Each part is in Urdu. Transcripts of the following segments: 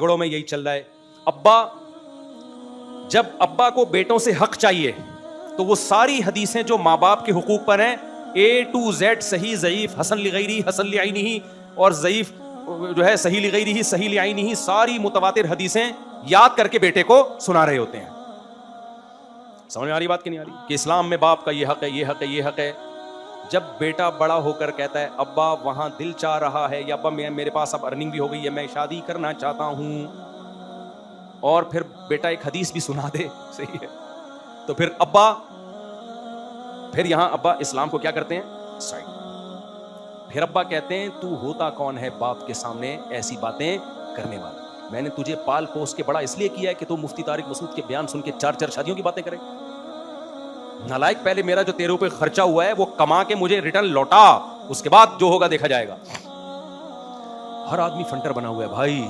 جھگڑوں میں یہی چل رہا ہے. جب ابا کو بیٹوں سے حق چاہیے تو وہ ساری حدیثیں جو ماں باپ کے حقوق پر ہیں A to Z صحیح ضعیف حسن لغیری حسن لعینہ اور ضعیف جو ہے صحیح لغیری صحیح لعینہ ساری متواتر حدیثیں یاد کر کے بیٹے کو سنا رہے ہوتے ہیں. سمجھ میں آ رہی بات کہ نہیں آ رہی کہ اسلام میں باپ کا یہ حق ہے یہ حق ہے یہ حق ہے. جب بیٹا بڑا ہو کر کہتا ہے ابا وہاں دل چاہ رہا ہے یا ابا میرے پاس اب ارننگ بھی ہو گئی ہے میں شادی کرنا چاہتا ہوں, اور پھر بیٹا ایک حدیث بھی سنا دے صحیح ہے تو پھر یہاں ابا اسلام کو کیا کرتے ہیں سائڈ. پھر ابا کہتے ہیں تو ہوتا کون ہے باپ کے سامنے ایسی باتیں کرنے والا, میں نے تجھے پال پوس کے بڑا اس لیے کیا ہے کہ تو مفتی طارق مسعود کے بیان سن کے 4 شادیوں کی باتیں کرے. نالائق پہلے میرا جو تیرے اوپر خرچہ ہوا ہے وہ کما کے مجھے ریٹرن لوٹا, اس کے بعد جو ہوگا دیکھا جائے گا. ہر آدمی فنٹر بنا ہوا ہے بھائی.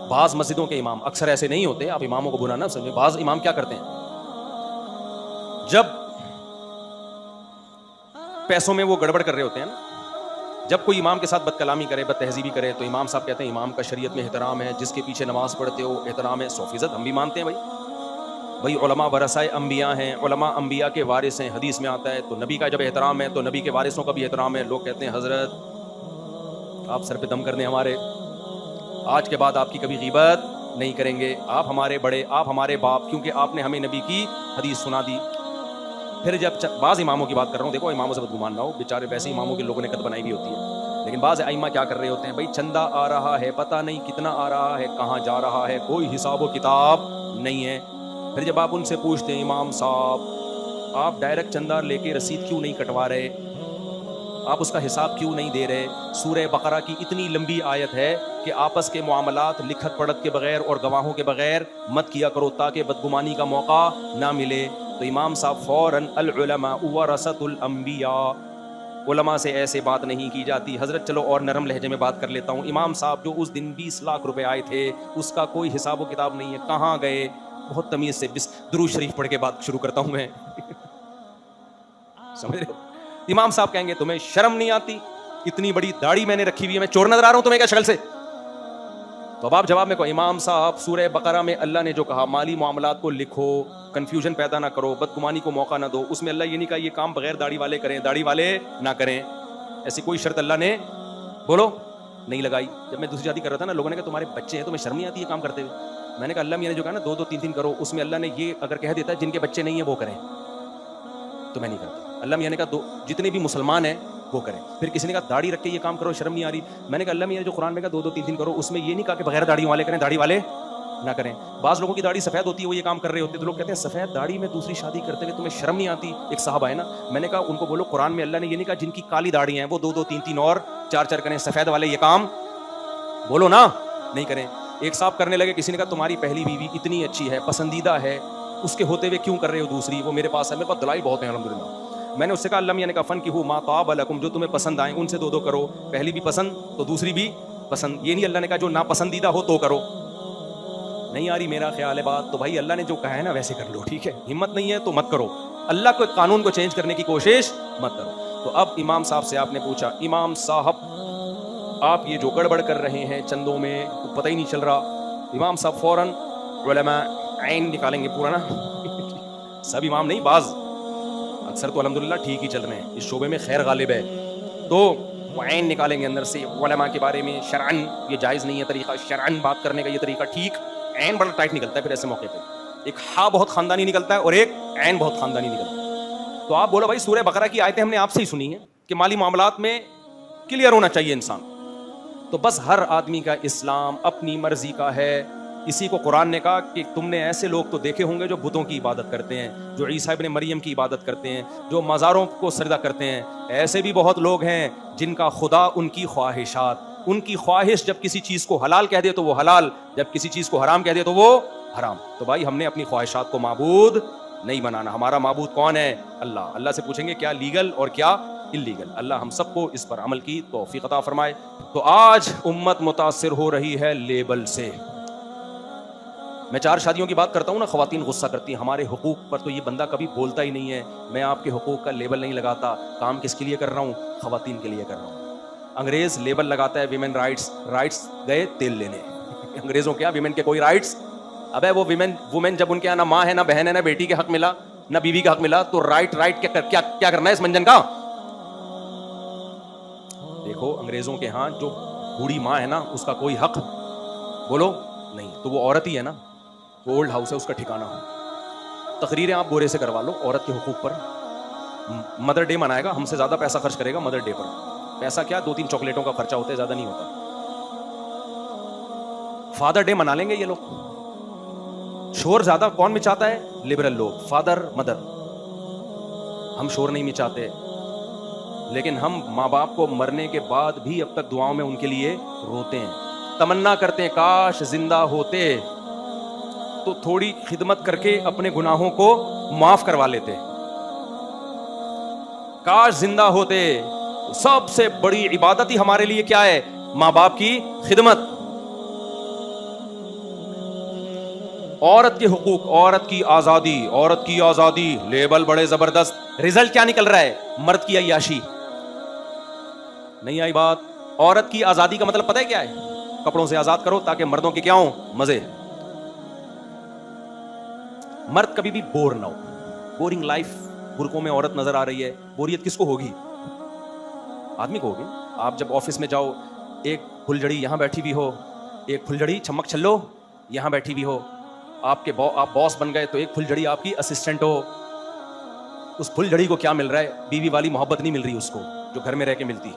بعض مسجدوں کے امام اکثر ایسے نہیں ہوتے, آپ اماموں کو برا نہ سمجھیں, بعض امام کیا کرتے ہیں جب پیسوں میں وہ گڑبڑ کر رہے ہوتے ہیں نا, جب کوئی امام کے ساتھ بد کلامی کرے بد تہذیبی کرے تو امام صاحب کہتے ہیں امام کا شریعت میں احترام ہے, جس کے پیچھے نماز پڑھتے ہو احترام ہے. 100% ہم بھی مانتے ہیں بھائی علماء ورثہ انبیاء ہیں, علماء انبیاء کے وارث ہیں, حدیث میں آتا ہے. تو نبی کا جب احترام ہے تو نبی کے وارثوں کا بھی احترام ہے. لوگ کہتے ہیں حضرت آپ سر پہ دم کر دیں ہمارے, آج کے بعد آپ کی کبھی غیبت نہیں کریں گے, آپ ہمارے بڑے آپ ہمارے باپ, کیونکہ آپ نے ہمیں نبی کی حدیث سنا دی. پھر جب بعض اماموں کی بات کر رہا ہوں, دیکھو اماموں سے بدگمان نہ ہو, بیچارے ویسے اماموں کے لوگوں نے قد بنائی بھی ہوتی ہے, لیکن بعض ائمہ کیا کر رہے ہوتے ہیں بھائی چندہ آ رہا ہے پتہ نہیں کتنا آ رہا ہے کہاں جا رہا ہے کوئی حساب و کتاب نہیں ہے. پھر جب آپ ان سے پوچھتے ہیں امام صاحب آپ ڈائریکٹ چندہ لے کے رسید کیوں نہیں کٹوا رہے, آپ اس کا حساب کیوں نہیں دے رہے؟ سورہ بقرہ کی اتنی لمبی آیت ہے کہ آپس کے معاملات لکھت پڑھت کے بغیر اور گواہوں کے بغیر مت کیا کرو تاکہ بدگمانی کا موقع نہ ملے. تو امام صاحب فوراً العلماء ورثۃ الانبیاء, علماء سے ایسے بات نہیں کی جاتی. حضرت چلو اور نرم لہجے میں بات کر لیتا ہوں, امام صاحب جو اس دن 20 لاکھ روپے آئے تھے اس کا کوئی حساب و کتاب نہیں ہے, کہاں گئے؟ بہت تمیز سے درود شریف پڑھ کے بات شروع کرتا ہوں میں سمجھ رہے ہو؟ امام صاحب کہیں گے تمہیں شرم نہیں آتی, اتنی بڑی داڑھی میں نے رکھی ہوئی ہے, میں چور نظر آ رہا ہوں تمہیں کیا شکل سے؟ تو اب آپ جواب میں کہو امام صاحب سورہ بقرہ میں اللہ نے جو کہا مالی معاملات کو لکھو, کنفیوژن پیدا نہ کرو, بدگمانی کو موقع نہ دو, اس میں اللہ یہ نہیں کہا یہ کام بغیر داڑھی والے کریں, داڑھی والے نہ کریں, ایسی کوئی شرط اللہ نے بولو نہیں لگائی. جب میں دوسری شادی کر رہا تھا نا, لوگوں نے کہا تمہارے بچے ہیں تمہیں شرم نہیں آتی یہ کام کرتے ہوئے؟ میں نے کہا اللہ میاں نے جو کہا نا 2 2 3 3 کرو, اس میں اللہ نے یہ اگر کہہ دیتا ہے جن کے بچے نہیں ہیں وہ کریں تو میں نہیں کرتا. اللہ میاں نے کہا جتنے بھی مسلمان ہیں وہ کریں. پھر کسی نے کہا داڑھی رکھ کے یہ کام کرو شرم نہیں آ رہی, میں نے کہا اللہ میاں نے جو قرآن میں کہا 2 2 3 3 کرو, اس میں یہ نہیں کہا کہ بغیر داڑھی والے کریں, داڑھی والے نہ کریں. بعض لوگوں کی داڑھی سفید ہوتی ہے وہ یہ کام کر رہے ہوتے ہیں, تو لوگ کہتے ہیں سفید داڑھی میں دوسری شادی کرتے ہوئے تمہیں شرم نہیں آتی؟ ایک صاحب ہے نا, میں نے کہا ان کو بولو قرآن میں اللہ نے یہ نہیں کہا جن کی کالی داڑھی ہیں وہ 2 2 3 3 اور 4 4 کریں, سفید والے یہ کام بولو نا نہیں کریں. ایک صاحب کرنے لگے, کسی نے کہا تمہاری پہلی بیوی اتنی اچھی ہے پسندیدہ ہے, اس کے ہوتے ہوئے کیوں کر رہے ہو دوسری؟ وہ میرے پاس ہے, میرے پاس دلائل بہت ہیں الحمدللہ. میں نے اس سے کہا اللہ میاں نے کہا فن کی ہو ما طاب لکم, جو تمہیں پسند آئیں ان سے 2 2 کرو, پہلی بھی پسند تو دوسری بھی پسند, یہ نہیں اللہ نے کہا جو ناپسندیدہ ہو تو کرو. نہیں آ رہی میرا خیال ہے بات؟ تو بھائی اللہ نے جو کہا ہے نا ویسے کر لو, ٹھیک ہے؟ ہمت نہیں ہے تو مت کرو, اللہ کے قانون کو چینج کرنے کی کوشش مت کرو. تو اب امام صاحب سے آپ نے پوچھا امام صاحب آپ یہ جو گڑبڑ کر رہے ہیں چندوں میں پتہ ہی نہیں چل رہا. امام صاحب فوراً علماء عین نکالیں گے پورا نا سب امام نہیں, بعض اکثر تو الحمدللہ ٹھیک ہی چل رہے ہیں, اس شعبے میں خیر غالب ہے, تو وہ عین نکالیں گے اندر سے علماء کے بارے میں. شرعن یہ جائز نہیں ہے طریقہ, شرعن بات کرنے کا یہ طریقہ ٹھیک, عین بڑا ٹائٹ نکلتا ہے پھر ایسے موقع پہ, ایک ہاں بہت خاندانی نکلتا ہے اور ایک عین بہت خاندانی نکلتا ہے. تو آپ بولو بھائی سورہ بقرہ کی آیتیں ہم نے آپ سے ہی سنی ہیں کہ مالی معاملات میں کلیئر ہونا چاہیے انسان, تو بس ہر آدمی کا اسلام اپنی مرضی کا ہے. اسی کو قرآن نے کہا کہ تم نے ایسے لوگ تو دیکھے ہوں گے جو بتوں کی عبادت کرتے ہیں, جو عیسیٰ ابن مریم کی عبادت کرتے ہیں, جو مزاروں کو سجدہ کرتے ہیں. ایسے بھی بہت لوگ ہیں جن کا خدا ان کی خواہشات, ان کی خواہش جب کسی چیز کو حلال کہہ دے تو وہ حلال, جب کسی چیز کو حرام کہہ دے تو وہ حرام. تو بھائی ہم نے اپنی خواہشات کو معبود نہیں بنانا, ہمارا معبود کون ہے؟ اللہ. اللہ سے پوچھیں گے کیا لیگل اور کیا اللیگل. اللہ ہم سب کو اس پر عمل کی توفیق عطا فرمائے. تو آج امت متاثر ہو رہی ہے لیبل سے. میں 4 شادیوں کی بات کرتا ہوں نا, خواتین غصہ کرتی ہیں ہمارے حقوق پر, تو یہ بندہ کبھی بولتا ہی نہیں ہے میں آپ کے حقوق کا لیبل نہیں لگاتا. کام کس کے لیے کر رہا ہوں؟ خواتین کے لیے کر رہا ہوں. انگریز لیبل لگاتا ہے ویمن رائٹس, رائٹس گئے تیل لینے انگریزوں کے یہاں ویمن کے کوئی رائٹس؟ ابے وہ وومن جب ان کے یہاں نہ ماں ہے نہ بہن ہے نہ بیٹی کے حق ملا نہ بیوی کا حق ملا تو رائٹ کیا کرنا ہے اس منجن کا؟ دیکھو انگریزوں کے ہاں جو بوڑھی ماں ہے نا اس کا کوئی حق بولو نہیں، تو وہ عورت ہی ہے نا، وہ اولڈ ہاؤس ہے اس کا ٹھکانہ ہو. تقریریں آپ گورے سے کروا لو عورت کے حقوق پر. مدر ڈے منائے گا، ہم سے زیادہ پیسہ خرچ کرے گا مدر ڈے پر. پیسہ کیا 2-3 چاکلیٹوں کا خرچہ ہوتا ہے، زیادہ نہیں ہوتا. فادر ڈے منا لیں گے یہ لوگ. شور زیادہ کون مچاتا ہے؟ لبرل لوگ، فادر مدر. ہم شور نہیں مچاتے، لیکن ہم ماں باپ کو مرنے کے بعد بھی اب تک دعاؤں میں ان کے لیے روتے ہیں، تمنا کرتے ہیں کاش زندہ ہوتے تو تھوڑی خدمت کر کے اپنے گناہوں کو معاف کروا لیتے. کاش زندہ ہوتے. سب سے بڑی عبادت ہی ہمارے لیے کیا ہے؟ ماں باپ کی خدمت. عورت کے حقوق، عورت کی آزادی، عورت کی آزادی، لیبل بڑے زبردست. رزلٹ کیا نکل رہا ہے؟ مرد کی عیاشی. نہیں آئی بات؟ عورت کی آزادی کا مطلب پتہ ہے کیا ہے؟ کپڑوں سے آزاد کرو تاکہ مردوں کے کیا ہوں؟ مزے. مرد کبھی بھی بور نہ ہو. بورنگ لائف برقعوں میں عورت نظر آ رہی ہے، بوریت کس کو ہوگی؟ آدمی کو ہوگی. آپ جب آفس میں جاؤ ایک پھلجڑی یہاں بیٹھی بھی ہو، ایک پھلجڑی چھمک چھلو یہاں بیٹھی بھی ہو. آپ باس بن گئے تو ایک پھلجڑی آپ کی اسسٹنٹ ہو. اس پھلجڑی کو کیا مل رہا ہے؟ بیوی والی محبت نہیں مل رہی اس کو جو گھر میں رہ کے ملتی.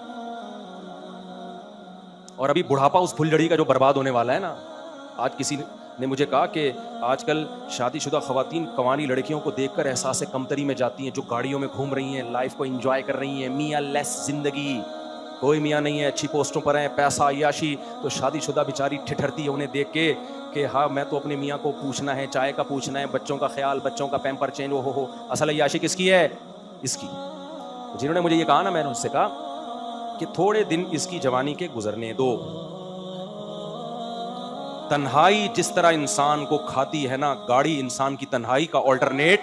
اور ابھی بڑھاپا اس پھلجڑی کا جو برباد ہونے والا ہے نا. آج کسی نے مجھے کہا کہ آج کل شادی شدہ خواتین کوانی لڑکیوں کو دیکھ کر احساس کمتری میں جاتی ہیں، جو گاڑیوں میں گھوم رہی ہیں، لائف کو انجوائے کر رہی ہیں. میاں لیس زندگی، کوئی میاں نہیں ہے، اچھی پوسٹوں پر ہیں، پیسہ عیاشی. تو شادی شدہ بیچاری ٹھٹھرتی ہے انہیں دیکھ کے کہ ہاں میں تو اپنے میاں کو پوچھنا ہے، چائے کا پوچھنا ہے، بچوں کا خیال، بچوں کا پیمپر چینج. ہو اصل عیاشی کس کی ہے؟ اس کی. جنہوں نے مجھے یہ کہا نا، میں نے اس سے کہا کہ تھوڑے دن اس کی جوانی کے گزرنے دو. تنہائی جس طرح انسان کو کھاتی ہے نا، گاڑی انسان کی تنہائی کا آلٹرنیٹ.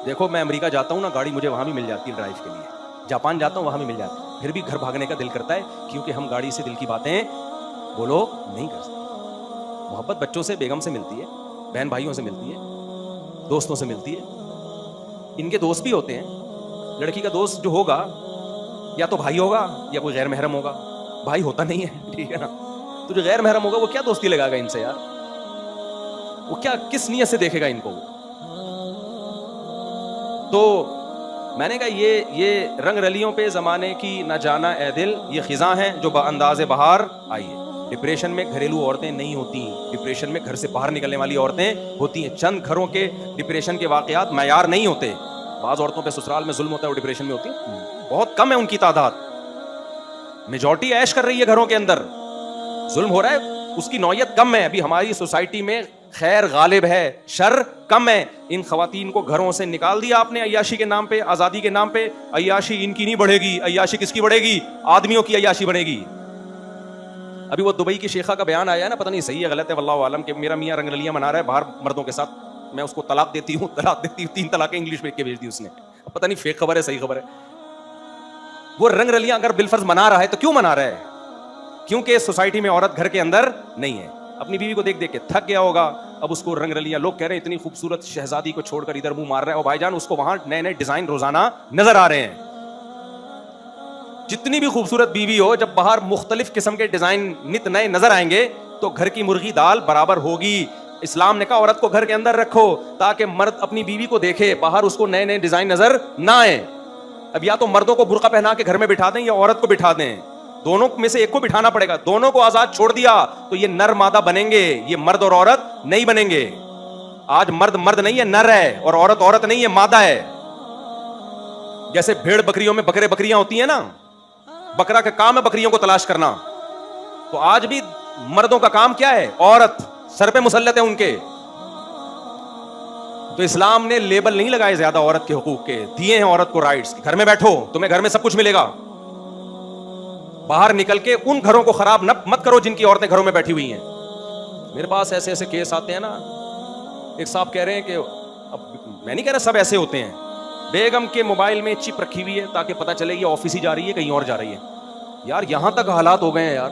دیکھو میں امریکہ جاتا ہوں نا، گاڑی مجھے وہاں بھی مل جاتی ہے ڈرائیو کے لیے. جاپان جاتا ہوں وہاں بھی مل جاتی ہے. پھر بھی گھر بھاگنے کا دل کرتا ہے کیونکہ ہم گاڑی سے دل کی باتیں بولو نہیں کر سکتے. محبت بچوں سے، بیگم سے ملتی ہے، بہن بھائیوں سے ملتی ہے، دوستوں سے ملتی ہے. ان کے دوست بھی ہوتے ہیں. لڑکی کا دوست جو ہوگا یا تو بھائی ہوگا یا کوئی غیر محرم ہوگا. بھائی ہوتا نہیں ہے، ٹھیک ہے نا. تو جو غیر محرم ہوگا وہ کیا دوستی لگائے گا ان سے یار؟ وہ کیا کس نیت سے دیکھے گا ان کو؟ تو میں نے کہا یہ رنگ رلیوں پہ زمانے کی نہ جانا اے دل، یہ خزاں ہیں جو بانداز بہار آئی ہے. ڈپریشن میں گھریلو عورتیں نہیں ہوتی، ڈپریشن میں گھر سے باہر نکلنے والی عورتیں ہوتی ہیں. چند گھروں کے ڈپریشن کے واقعات معیار نہیں ہوتے. بعض عورتوں پہ سسرال میں ظلم ہوتا ہے، وہ ڈپریشن میں ہوتی ہیں. بہت کم ہے ان کی تعداد. میجورٹی عیش کر رہی ہے گھروں کے اندر. ظلم ہو رہا ہے اس کی نوعیت کم ہے. ابھی ہماری سوسائٹی میں خیر غالب ہے، شر کم ہے. ان خواتین کو گھروں سے نکال دیا آپ نے عیاشی کے نام پہ، آزادی کے نام پہ. عیاشی ان کی نہیں بڑھے گی. عیاشی کس کی بڑھے گی؟ آدمیوں کی عیاشی بڑھے گی. ابھی وہ دبئی کی شیخہ کا بیان آیا ہے نا، پتہ نہیں صحیح ہے غلط ہے واللہ عالم، کہ میرا میاں رنگ رلیاں منا رہا ہے باہر مردوں کے ساتھ، میں اس کو طلاق دیتی ہوں 3 طلاقیں انگلش میں لکھ کے بھیج دی اس نے. پتہ نہیں فیک خبر ہے صحیح خبر ہے. وہ رنگ رلیاں اگر بالفرض منا رہا ہے تو کیوں منا رہا ہے؟ کیونکہ سوسائٹی میں عورت گھر کے اندر نہیں ہے. اپنی بیوی کو دیکھ دیکھ کے تھک گیا ہوگا. اب اس کو رنگ رلیاں، لوگ کہہ رہے ہیں اتنی خوبصورت شہزادی کو چھوڑ کر ادھر منہ مار رہا ہے. اور بھائی جان اس کو وہاں نئے نئے ڈیزائن روزانہ نظر آ رہے ہیں. جتنی بھی خوبصورت بیوی ہو، جب باہر مختلف قسم کے ڈیزائن نت نئے نظر آئیں گے تو گھر کی مرغی دال برابر ہوگی. اسلام نے کہا عورت کو گھر کے اندر رکھو تاکہ مرد اپنی بیوی کو دیکھے، باہر اس کو نئے نئے ڈیزائن نظر نہ آئے. اب یا تو مردوں کو برقع پہنا کے گھر میں بٹھا دیں یا عورت کو بٹھا دیں. دونوں میں سے ایک کو بٹھانا پڑے گا. دونوں کو آزاد چھوڑ دیا تو یہ نر مادہ بنیں گے، یہ مرد اور عورت نہیں بنیں گے. آج مرد نہیں ہے، نر ہے، اور عورت نہیں ہے، مادہ ہے. جیسے بھیڑ بکریوں میں بکرے بکریاں ہوتی ہیں نا، بکرا کا کام ہے بکریوں کو تلاش کرنا. تو آج بھی مردوں کا کام کیا ہے؟ عورت سر پہ مسلط ہے ان کے. تو اسلام نے لیبل نہیں لگائے زیادہ عورت کے حقوق کے، دیے ہیں عورت کو رائٹس. گھر میں بیٹھو، تمہیں گھر میں سب کچھ ملے گا. باہر نکل کے ان گھروں کو خراب مت کرو جن کی عورتیں گھروں میں بیٹھی ہوئی ہیں. میرے پاس ایسے ایسے کیس آتے ہیں نا. ایک صاحب کہہ رہے ہیں کہ اب میں نہیں کہہ رہا سب ایسے ہوتے ہیں، بیگم کے موبائل میں چپ رکھی ہوئی ہے تاکہ پتہ چلے یہ آفس ہی جا رہی ہے کہیں اور جا رہی ہے. یار یہاں تک حالات ہو گئے ہیں یار.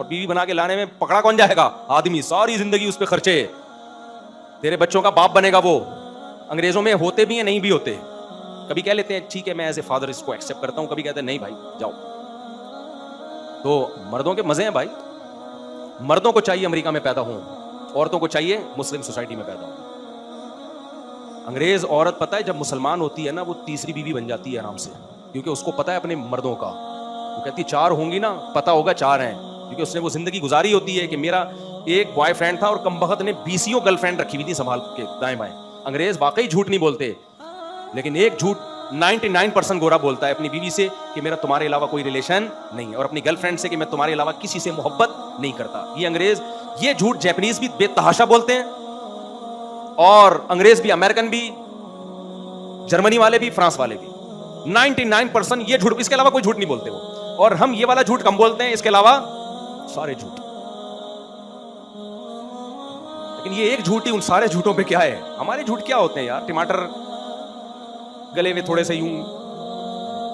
اور بیوی بنا کے لانے میں پکڑا کون جائے گا؟ آدمی، ساری زندگی اس پہ خرچے، تیرے بچوں کا باپ بنے گا وہ. انگریزوں میں ہوتے بھی ہیں نہیں بھی ہوتے. کبھی کہہ لیتے ہیں ٹھیک ہے میں ایز اے فادر اس کو ایکسیپٹ کرتا ہوں, کبھی کہتے ہیں نہیں بھائی جاؤ. تو مردوں کے مزے ہیں بھائی. مردوں کو چاہیے امریکہ میں پیدا ہوں, عورتوں کو چاہیے مسلم سوسائٹی میں پیدا ہوں. انگریز عورت پتہ ہے جب مسلمان ہوتی ہے نا وہ تیسری بیوی بن جاتی ہے آرام سے, کیونکہ اس کو پتہ ہے اپنے مردوں کا. وہ کہتی 4 ہوں گی نا, پتہ ہوگا 4 ہیں, کیونکہ اس نے وہ زندگی گزاری ہوتی ہے کہ میرا ایک بوائے فرینڈ تھا اور کمبخت نے 20 گرل فرینڈ رکھی ہوئی تھی سنبھال کے دائیں بائیں. انگریز واقعی جھوٹ نہیں بولتے, لیکن ایک جھوٹ 99% گورا بولتا ہے اپنی بیوی سے کہ میرا تمہارے علاوہ کوئی ریلیشن نہیں ہے, اور اپنی گرل فرینڈ سے کہ میں تمہارے علاوہ کسی سے محبت نہیں کرتا. یہ انگریز, یہ جھوٹ جیپنیز بھی بے تحاشا بولتے ہیں, اور انگریز بھی, امریکن بھی, جرمنی والے بھی, فرانس والے بھی. 99% یہ جھوٹ, اس کے علاوہ کوئی جھوٹ نہیں بولتے وہ. اور ہم یہ والا جھوٹ کم بولتے ہیں, اس کے علاوہ سارے جھوٹ. لیکن یہ ایک جھوٹ ہی ان سارے جھوٹوں پہ کیا ہے. ہمارے جھوٹ کیا ہوتے ہیں یار؟ ٹماٹر گلے میں تھوڑے سے یوں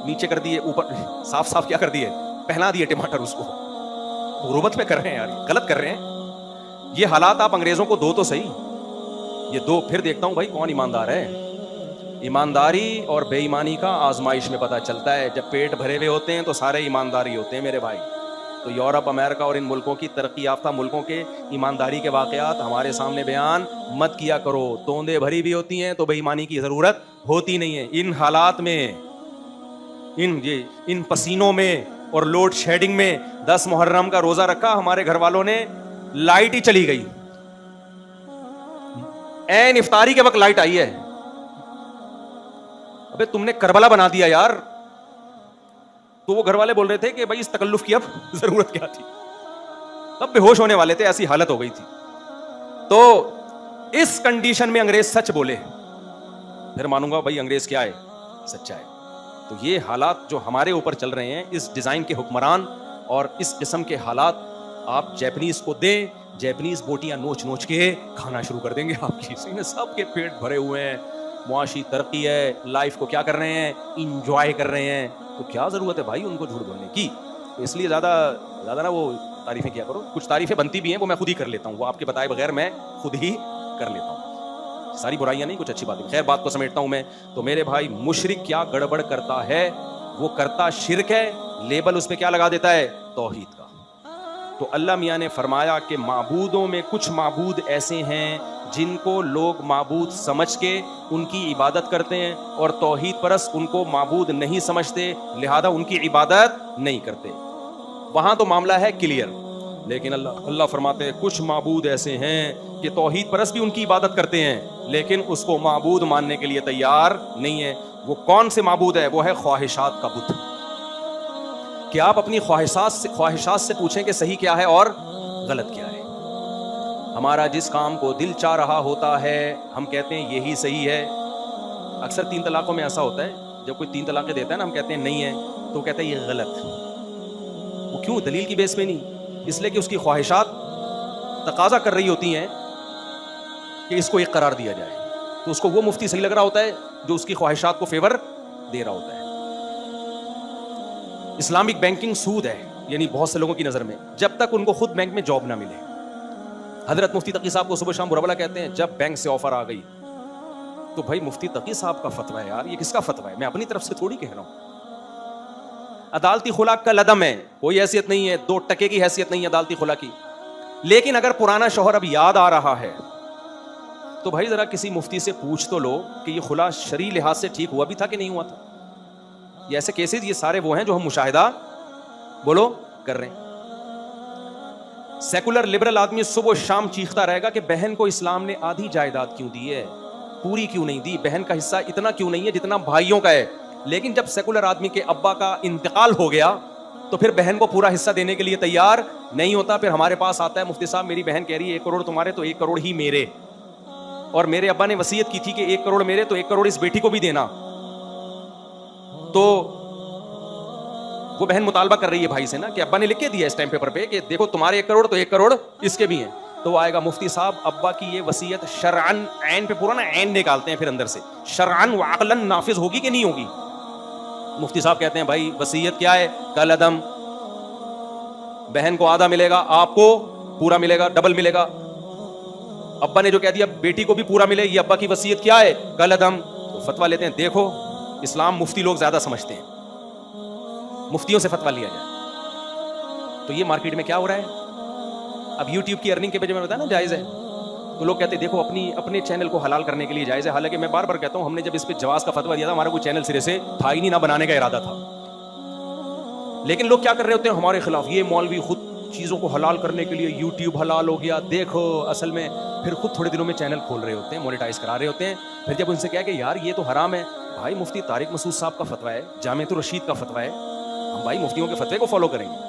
نیچے کر دیے, اوپر صاف صاف کیا کر دیے, پہنا دیے ٹماٹر, اس کو غربت میں کر رہے ہیں یار, غلط کر رہے ہیں. یہ حالات آپ انگریزوں کو دو تو صحیح, یہ دو, پھر دیکھتا ہوں بھائی کون ایماندار ہے. ایمانداری اور بے ایمانی کا آزمائش میں پتہ چلتا ہے. جب پیٹ بھرے ہوئے ہوتے ہیں تو سارے ایمانداری ہوتے ہیں میرے بھائی. تو یورپ, امریکہ اور ان ملکوں کی, ترقی یافتہ ملکوں کے ایمانداری کے واقعات ہمارے سامنے بیان مت کیا کرو. توندے بھری بھی ہوتی ہیں تو بے ایمانی کی ضرورت ہوتی نہیں ہے. ان حالات میں, ان پسینوں میں اور لوڈ شیڈنگ میں 10 محرم کا روزہ رکھا, ہمارے گھر والوں نے, لائٹ ہی چلی گئی, این افطاری کے وقت لائٹ آئی ہے. ابے تم نے کربلا بنا دیا یار. تو وہ گھر والے بول رہے تھے کہ بھائی اس تکلف کی اب ضرورت کیا تھی, اب بے ہوش ہونے والے تھے, ایسی حالت ہو گئی تھی. تو اس کنڈیشن میں انگریز سچ بولے, پھر مانوں گا بھائی انگریز کیا ہے, سچا ہے. تو یہ حالات جو ہمارے اوپر چل رہے ہیں, اس ڈیزائن کے حکمران اور اس قسم کے حالات آپ جیپنیز کو دیں, جیپنیز بوٹیاں نوچ نوچ کے کھانا شروع کر دیں گے آپ کی. سب کے پیٹ بھرے ہوئے ہیں, معاشی ترقی ہے, لائف کو کیا کر رہے ہیں, انجوائے کر رہے ہیں. تو کیا ضرورت ہے بھائی ان کو جھوٹ بولنے کی؟ تو اس لیے زیادہ نا وہ تعریفیں کیا کرو. کچھ تعریفیں بنتی بھی ہیں وہ میں خود ہی کر لیتا ہوں, وہ آپ کے بتائے بغیر میں خود ہی کر لیتا ہوں. ساری برائیاں نہیں, کچھ اچھی باتیں. خیر, بات کو سمیٹتا ہوں میں. تو میرے بھائی, مشرک کیا گڑبڑ کرتا ہے, وہ کرتا شرک ہے, لیبل اس پہ کیا لگا دیتا ہے, توحید کا. تو اللہ میاں نے فرمایا کہ معبودوں میں کچھ معبود ایسے ہیں جن کو لوگ معبود سمجھ کے ان کی عبادت کرتے ہیں, اور توحید پرست ان کو معبود نہیں سمجھتے, لہذا ان کی عبادت نہیں کرتے. وہاں تو معاملہ ہے کلیئر. لیکن اللہ فرماتے ہیں کچھ معبود ایسے ہیں کہ توحید پرست بھی ان کی عبادت کرتے ہیں, لیکن اس کو معبود ماننے کے لیے تیار نہیں ہے. وہ کون سے معبود ہے؟ وہ ہے خواہشات کا بت. کہ آپ اپنی خواہشات سے پوچھیں کہ صحیح کیا ہے اور غلط کیا ہے. ہمارا جس کام کو دل چاہ رہا ہوتا ہے ہم کہتے ہیں یہی صحیح ہے. اکثر 3 طلاقوں میں ایسا ہوتا ہے, جب کوئی 3 طلاقیں دیتا ہے نا, ہم کہتے ہیں نہیں ہے, تو کہتا ہے یہ غلط. وہ کیوں؟ دلیل کی بیس پہ نہیں, اس لیے کہ اس کی خواہشات تقاضا کر رہی ہوتی ہیں کہ اس کو ایک قرار دیا جائے. تو اس کو وہ مفتی صحیح لگ رہا ہوتا ہے جو اس کی خواہشات کو فیور دے رہا ہوتا ہے. اسلامک بینکنگ سود ہے, یعنی بہت سے لوگوں کی نظر میں, جب تک ان کو خود بینک میں جاب نہ ملے. حضرت مفتی تقی صاحب کو صبح شام برا بھلا کہتے ہیں, جب بینک سے آفر آ گئی تو بھائی مفتی تقی صاحب کا فتویٰ ہے یار, یہ کس کا فتویٰ ہے, میں اپنی طرف سے تھوڑی کہہ رہا ہوں. عدالتی خلا کا لدم ہے, کوئی حیثیت نہیں ہے, 2 ٹکے کی حیثیت نہیں ہے عدالتی خلا کی. لیکن اگر پرانا شوہر اب یاد آ رہا ہے تو بھائی ذرا کسی مفتی سے پوچھ تو لو کہ یہ خلا شرعی لحاظ سے ٹھیک ہوا بھی تھا کہ نہیں ہوا تھا. یہ ایسے کیسز, یہ سارے وہ ہیں جو ہم مشاہدہ بولو کر رہے ہیں. سیکولر لبرل آدمی صبح و شام چیختا رہے گا کہ بہن کو اسلام نے آدھی جائیداد کیوں دی ہے, پوری کیوں نہیں دی, بہن کا حصہ اتنا کیوں نہیں ہے جتنا بھائیوں کا ہے. لیکن جب سیکولر آدمی کے ابا کا انتقال ہو گیا تو پھر بہن کو پورا حصہ دینے کے لیے تیار نہیں ہوتا. پھر ہمارے پاس آتا ہے, مفتی صاحب میری بہن کہہ رہی ہے 1 کروڑ تمہارے تو 1 کروڑ ہی میرے, اور میرے ابا نے وصیت کی تھی کہ 1 کروڑ میرے تو 1 کروڑ اس بیٹی کو بھی دینا. تو وہ بہن مطالبہ کر رہی ہے بھائی سے نا کہ ابا نے لکھ کے دیا اس ٹائم پیپر پہ کہ دیکھو تمہارے 1 کروڑ تو 1 کروڑ اس کے بھی ہیں. تو وہ آئے گا, مفتی صاحب ابا کی یہ وصیت شرعن, عین پہ پورا نا عین نکالتے ہیں پھر اندر سے, شرعن و عقلن نافذ ہوگی کہ نہیں ہوگی. مفتی صاحب کہتے ہیں بھائی وصیت کیا ہے, کالعدم. بہن کو آدھا ملے گا, آپ کو پورا ملے گا, ڈبل ملے گا. ابا نے جو کہہ دیا بیٹی کو بھی پورا ملے, یہ ابا کی وصیت کیا ہے, کل عدم. تو فتویٰ لیتے ہیں, دیکھو اسلام مفتی لوگ زیادہ سمجھتے ہیں, مفتیوں سے فتویٰ لیا جائے. تو یہ مارکیٹ میں کیا ہو رہا ہے. اب یوٹیوب کی ارننگ کے پیج میں بتایا نا جائز ہے, تو لوگ کہتے ہیں دیکھو اپنے چینل کو حلال کرنے کے لیے جائز ہے. حالانکہ میں بار بار کہتا ہوں, ہم نے جب اس پہ جواز کا فتویٰ دیا تھا, ہمارا کوئی چینل سرے سے تھا ہی نہیں, نہ بنانے کا ارادہ تھا. لیکن لوگ کیا کر رہے ہوتے ہیں ہمارے خلاف, یہ مولوی خود چیزوں کو حلال کرنے کے لیے یوٹیوب حلال ہو گیا, دیکھو اصل میں پھر خود تھوڑے دنوں میں چینل کھول رہے ہوتے ہیں, مونیٹائز کرا رہے ہوتے ہیں. پھر جب ان سے کہا کہ یار یہ تو حرام ہے, بھائی مفتی طارق مسعود صاحب کا فتویٰ ہے, جامعۃ الرشید کا فتویٰ ہے, ہم بھائی مفتیوں کے فتوے کو فالو کریں گے.